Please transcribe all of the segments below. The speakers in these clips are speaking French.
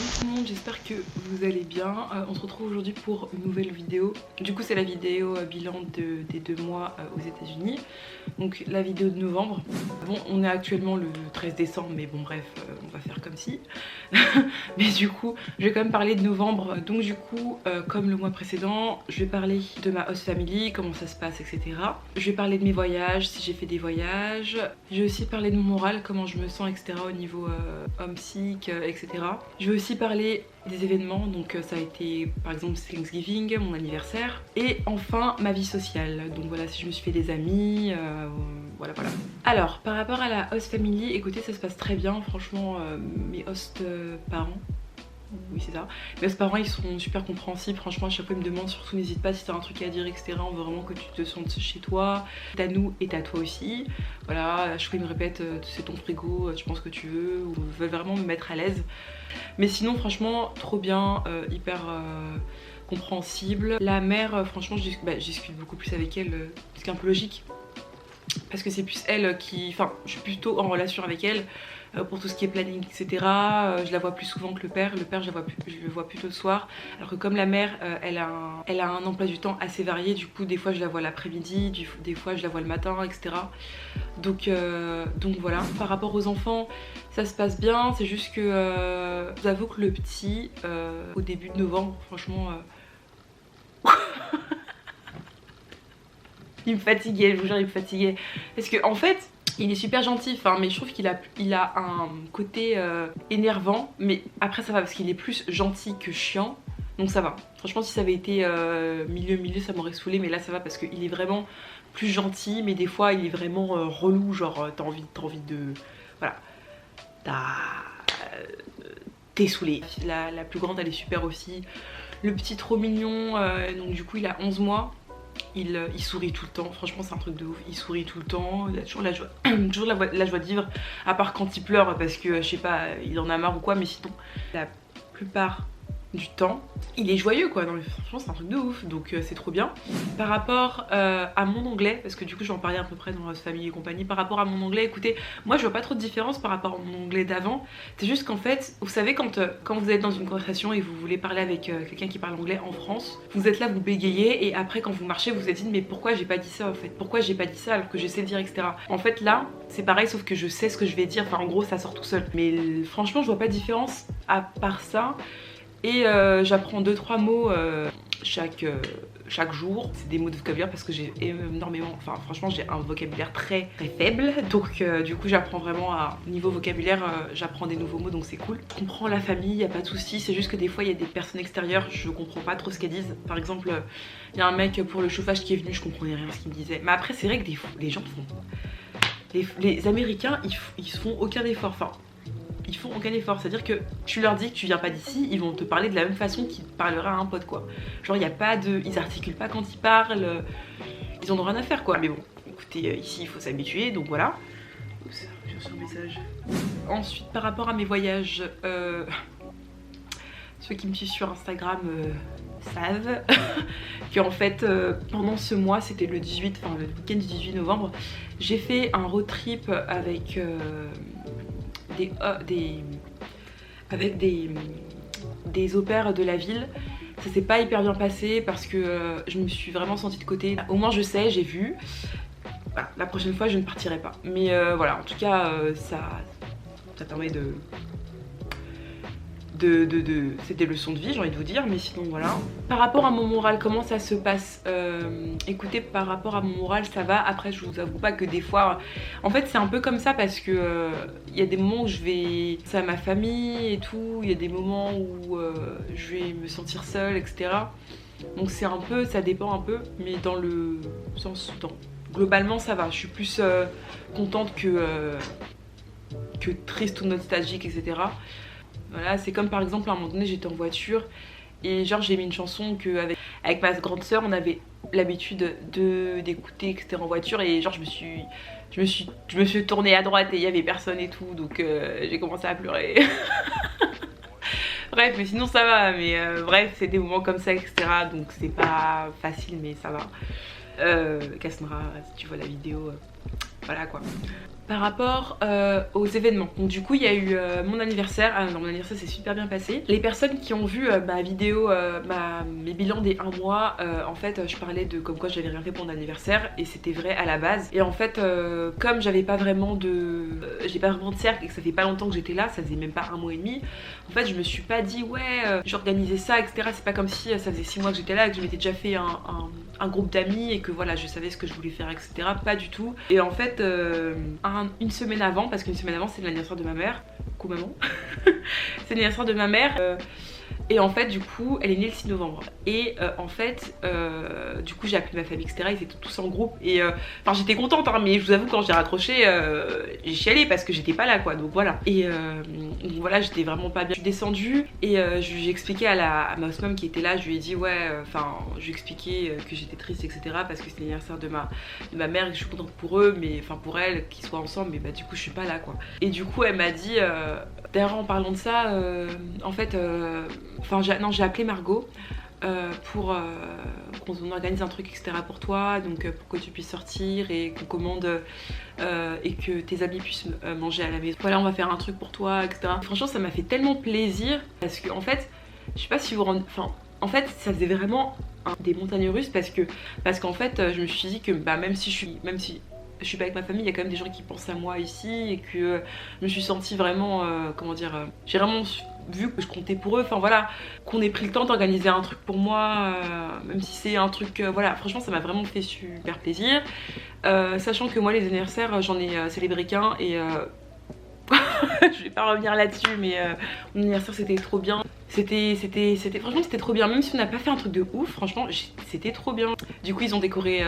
tout le monde, j'espère que vous allez bien. On se retrouve aujourd'hui pour une nouvelle vidéo. Du coup c'est la vidéo bilan des 2 mois aux États-Unis. Donc la vidéo de novembre. Bon, on est actuellement le 13 décembre, mais bon bref, on va faire comme si. Mais du coup, je vais quand même parler de novembre. Donc du coup, comme le mois précédent, je vais parler de ma host family, comment ça se passe, etc. Je vais parler de mes voyages, si j'ai fait des voyages. Je vais aussi parler de mon moral, comment je me sens, etc. au niveau homesick, etc. Je vais aussi parler des événements, donc ça a été par exemple Thanksgiving, mon anniversaire. Et enfin, ma vie sociale. Donc voilà, si je me suis fait des amis, voilà. Alors, par rapport à la host family, écoutez, ça se passe très bien. Franchement, mes host parents, oui c'est ça, mes host parents ils sont super compréhensifs. Franchement à chaque fois ils me demandent, surtout n'hésite pas si t'as un truc à dire, etc. On veut vraiment que tu te sentes chez toi, t'as nous et t'as toi aussi. Voilà, à chaque fois ils me répètent c'est ton frigo, tu penses que tu veux, ou veulent vraiment me mettre à l'aise. Mais sinon franchement trop bien, hyper compréhensible. La mère, franchement je discute beaucoup plus avec elle, ce qui est un peu logique. Parce que c'est plus elle qui... Enfin, je suis plutôt en relation avec elle pour tout ce qui est planning, etc. Je la vois plus souvent que le père. Le père, je le vois plutôt le soir. Alors que comme la mère, elle a un emploi du temps assez varié. Du coup, des fois, je la vois l'après-midi, des fois, je la vois le matin, etc. Donc voilà. Par rapport aux enfants, ça se passe bien. C'est juste que je vous avoue que le petit, au début de novembre, franchement... il me fatiguait, je vous jure, il me fatiguait. Parce que en fait, il est super gentil, mais je trouve qu'il a un côté énervant. Mais après ça va parce qu'il est plus gentil que chiant. Donc ça va. Franchement si ça avait été milieu, ça m'aurait saoulé. Mais là ça va parce qu'il est vraiment plus gentil. Mais des fois il est vraiment relou. Genre t'as envie de... Voilà. T'es saoulé. La plus grande elle est super aussi. Le petit trop mignon, donc du coup il a 11 mois. Il sourit tout le temps, franchement c'est un truc de ouf, il sourit tout le temps, il a toujours la joie, la joie de vivre, à part quand il pleure parce que je sais pas, il en a marre ou quoi, mais sinon la plupart du temps il est joyeux quoi. Non mais franchement c'est un truc de ouf, donc c'est trop bien. Par rapport à mon anglais, parce que du coup je vais en parler à peu près dans Host Family et compagnie. Par rapport à mon anglais, écoutez, moi je vois pas trop de différence par rapport à mon anglais d'avant. C'est juste qu'en fait, vous savez quand vous êtes dans une conversation et vous voulez parler avec quelqu'un qui parle anglais en France, vous êtes là, vous bégayez, et après quand vous marchez vous vous êtes dit mais pourquoi j'ai pas dit ça en fait, pourquoi j'ai pas dit ça alors que je sais le dire, etc. En fait là c'est pareil sauf que je sais ce que je vais dire, enfin en gros ça sort tout seul. Mais franchement je vois pas de différence à part ça. Et j'apprends 2-3 mots chaque jour. C'est des mots de vocabulaire parce que j'ai énormément, enfin franchement j'ai un vocabulaire très faible. Donc du coup j'apprends vraiment niveau vocabulaire, j'apprends des nouveaux mots, donc c'est cool. Je comprends la famille, y a pas de souci. C'est juste que des fois il y a des personnes extérieures, je comprends pas trop ce qu'elles disent. Par exemple il y a un mec pour le chauffage qui est venu, je comprenais rien à ce qu'il me disait. Mais après c'est vrai que des fois les gens font... Les Américains ils font aucun effort, enfin ils font aucun effort, c'est à dire que tu leur dis que tu viens pas d'ici, ils vont te parler de la même façon qu'ils parleraient à un pote quoi. Genre y a pas de... ils articulent pas quand ils parlent, ils en ont rien à faire quoi. Mais bon, écoutez, ici il faut s'habituer, donc voilà. Oups, j'ai reçu un message. Ensuite par rapport à mes voyages, ceux qui me suivent sur Instagram savent qu'en fait pendant ce mois, c'était le 18, enfin le week-end du 18 novembre, j'ai fait un road trip avec des au pairs de la ville. Ça s'est pas hyper bien passé parce que je me suis vraiment sentie de côté. Au moins je sais, j'ai vu. Voilà, la prochaine fois je ne partirai pas. Mais voilà, en tout cas ça permet c'est des leçons de vie, j'ai envie de vous dire, mais sinon voilà. Par rapport à mon moral, comment ça se passe? Écoutez, par rapport à mon moral ça va. Après je vous avoue pas que des fois, en fait c'est un peu comme ça parce que il y a des moments où je vais penser à ma famille et tout, il y a des moments où je vais me sentir seule, etc. Donc c'est un peu, ça dépend un peu, mais dans le sens, globalement ça va. Je suis plus contente que triste ou nostalgique, etc. Voilà, c'est comme par exemple à un moment donné j'étais en voiture et genre j'ai mis une chanson avec ma grande soeur on avait l'habitude d'écouter, etc. en voiture, et genre je me suis tournée à droite et il y avait personne et tout, donc j'ai commencé à pleurer. Bref, mais sinon ça va, mais bref c'est des moments comme ça, etc. Donc c'est pas facile mais ça va. Cassandra, si tu vois la vidéo, voilà quoi. par rapport aux événements. Donc du coup il y a eu mon anniversaire. Ah non, mon anniversaire s'est super bien passé. Les personnes qui ont vu ma vidéo, mes bilans des 1 mois, en fait je parlais de comme quoi j'avais rien fait pour mon anniversaire et c'était vrai à la base. Et en fait comme j'avais pas vraiment de j'ai pas vraiment de cercle et que ça fait pas longtemps que j'étais là, ça faisait même pas 1 mois et demi, en fait je me suis pas dit ouais j'organisais ça etc. C'est pas comme si ça faisait 6 mois que j'étais là et que je m'étais déjà fait un groupe d'amis et que voilà je savais ce que je voulais faire etc. Pas du tout. Et en fait une semaine avant, parce qu'une semaine avant c'est l'anniversaire de ma mère, coucou maman, c'est l'anniversaire de ma mère et en fait du coup elle est née le 6 novembre et en fait du coup j'ai appelé ma famille etc, ils étaient tous en groupe et enfin j'étais contente hein, mais je vous avoue quand j'ai raccroché j'ai chialé parce que j'étais pas là quoi, donc voilà. Et donc voilà j'étais vraiment pas bien. Je suis descendue et j'ai expliqué à ma host mom qui était là, je lui ai dit ouais enfin je lui ai expliqué que j'étais triste etc parce que c'est l'anniversaire de ma mère et que je suis contente pour eux, mais enfin pour elle qu'ils soient ensemble, mais bah du coup je suis pas là quoi. Et du coup elle m'a dit d'ailleurs en parlant de ça en fait enfin j'ai appelé Margot pour qu'on organise un truc etc pour toi, donc pour que tu puisses sortir et qu'on commande et que tes amis puissent manger à la maison. Voilà on va faire un truc pour toi etc. Franchement ça m'a fait tellement plaisir parce que en fait je sais pas si vous vous rendez... Enfin en fait ça faisait vraiment des montagnes russes parce qu'en fait je me suis dit que bah même si je suis pas avec ma famille, il y a quand même des gens qui pensent à moi ici et que je me suis sentie vraiment, comment dire, j'ai vraiment vu que je comptais pour eux, enfin voilà, qu'on ait pris le temps d'organiser un truc pour moi, même si c'est un truc, voilà, franchement ça m'a vraiment fait super plaisir, sachant que moi les anniversaires j'en ai célébré qu'un et je vais pas revenir là-dessus mais mon anniversaire c'était trop bien. Franchement c'était trop bien, même si on n'a pas fait un truc de ouf, franchement c'était trop bien. Du coup ils ont décoré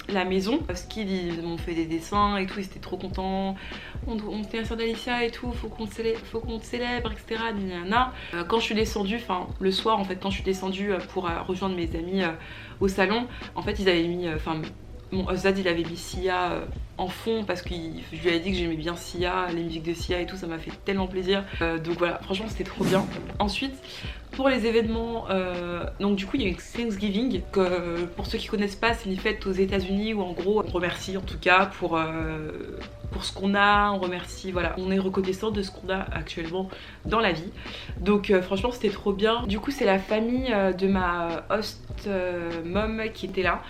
la maison. Skid ils m'ont fait des dessins et tout, ils étaient trop contents. On était la sœur d'Alicia et tout, faut qu'on te célèbre etc. Quand je suis descendue, enfin le soir en fait quand je suis descendue pour rejoindre mes amis au salon, en fait ils avaient mis, mon Ozad il avait mis Sia en fond parce que je lui avais dit que j'aimais bien Sia, les musiques de Sia et tout, ça m'a fait tellement plaisir. Donc voilà, franchement c'était trop bien. Ensuite, pour les événements, donc du coup il y a eu Thanksgiving, que pour ceux qui connaissent pas c'est une fête aux États-Unis où en gros on remercie en tout cas pour ce qu'on a, on remercie, voilà, on est reconnaissant de ce qu'on a actuellement dans la vie. Donc franchement c'était trop bien. Du coup c'est la famille de ma host mom qui était là.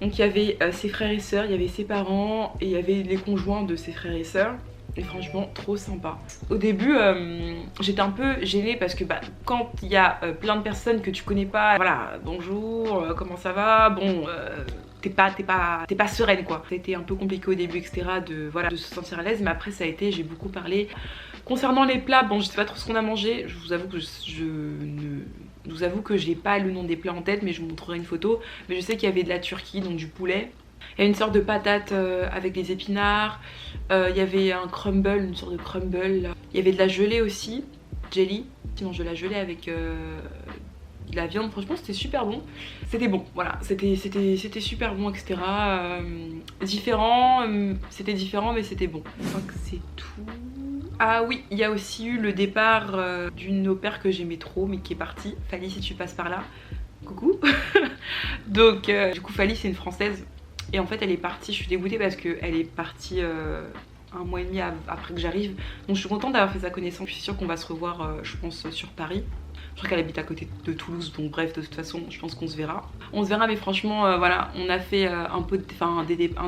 Donc il y avait ses frères et sœurs, il y avait ses parents et il y avait les conjoints de ses frères et sœurs. Et franchement trop sympa. Au début j'étais un peu gênée parce que bah, quand il y a plein de personnes que tu connais pas, voilà, bonjour, comment ça va, bon t'es pas sereine quoi. Ça a été un peu compliqué au début etc de se sentir à l'aise, mais après ça a été, j'ai beaucoup parlé. Concernant les plats, bon je sais pas trop ce qu'on a mangé, je vous avoue que je vous avoue que j'ai pas le nom des plats en tête, mais je vous montrerai une photo. Mais je sais qu'il y avait de la turquie, donc du poulet. Il y a une sorte de patate avec des épinards. Il y avait un crumble, une sorte de crumble. Il y avait de la gelée aussi, jelly. Tu manges de la gelée avec de la viande. Franchement c'était super bon. C'était bon, voilà. C'était super bon, etc. Différent, c'était différent mais c'était bon. Je crois que c'est tout. Ah oui, il y a aussi eu le départ d'une au pair que j'aimais trop mais qui est partie. Fally, si tu passes par là, coucou. Donc du coup Fally c'est une française et en fait elle est partie, je suis dégoûtée parce qu'elle est partie 1 mois et demi après que j'arrive. Donc je suis contente d'avoir fait sa connaissance, je suis sûre qu'on va se revoir je pense sur Paris. Je crois qu'elle habite à côté de Toulouse, donc bref, de toute façon, je pense qu'on se verra. On se verra, mais franchement, voilà, on a fait un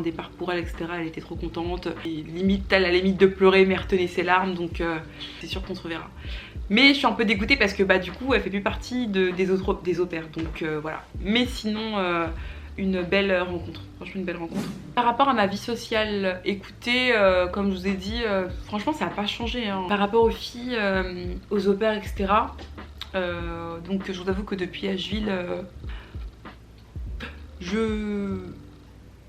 départ pour elle, etc. Elle était trop contente. Et limite, à la limite de pleurer, mais elle retenait ses larmes, donc c'est sûr qu'on se reverra. Mais je suis un peu dégoûtée parce que bah du coup, elle fait plus partie des au pairs, donc voilà. Mais sinon... une belle rencontre, franchement une belle rencontre. Par rapport à ma vie sociale, écoutez, comme je vous ai dit, franchement ça n'a pas changé hein. Par rapport aux filles, aux au pairs, etc. Donc je vous avoue que depuis Asheville,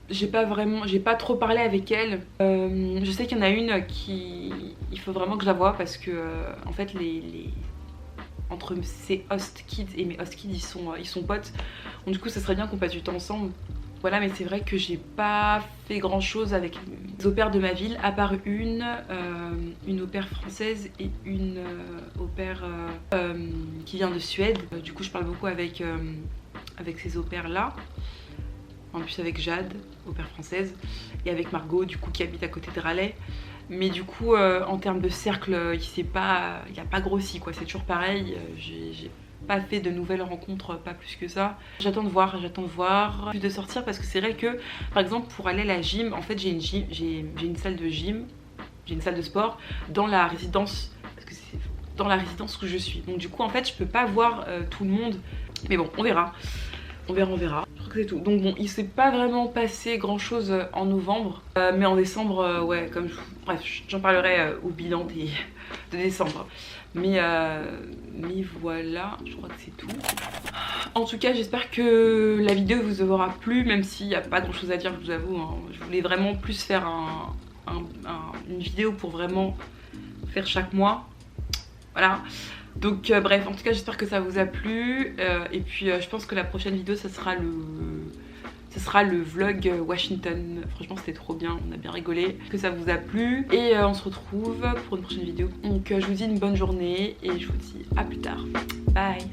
j'ai pas trop parlé avec elle. Je sais qu'il y en a une il faut vraiment que je la voie parce que en fait entre ses host kids et mes host kids ils sont potes. Donc du coup ça serait bien qu'on passe du temps ensemble. Voilà, mais c'est vrai que j'ai pas fait grand chose avec les au pairs de ma ville, à part une au pair française et une au pair qui vient de Suède. Du coup je parle beaucoup avec ces au pairs là. en plus avec Jade, au père française, et avec Margot du coup qui habite à côté de Raleigh. Mais du coup en termes de cercle, il a pas grossi quoi, c'est toujours pareil. J'ai pas fait de nouvelles rencontres, pas plus que ça. J'attends de voir plus de sortir parce que c'est vrai que par exemple pour aller à la gym, en fait j'ai une salle de gym, j'ai une salle de sport dans la résidence, parce que c'est dans la résidence où je suis. Donc du coup en fait je peux pas voir tout le monde, mais bon on verra. On verra. Je crois que c'est tout. Donc bon, il s'est pas vraiment passé grand chose en novembre. Mais en décembre, ouais, bref, j'en parlerai au bilan de décembre. Mais voilà, je crois que c'est tout. En tout cas, j'espère que la vidéo vous aura plu, même s'il n'y a pas grand chose à dire, je vous avoue. Hein. Je voulais vraiment plus faire une vidéo pour vraiment faire chaque mois. Voilà. Donc bref, en tout cas j'espère que ça vous a plu et puis je pense que la prochaine vidéo ça sera le vlog Washington. Franchement c'était trop bien, on a bien rigolé, que ça vous a plu et on se retrouve pour une prochaine vidéo. Donc je vous dis une bonne journée et je vous dis à plus tard. Bye.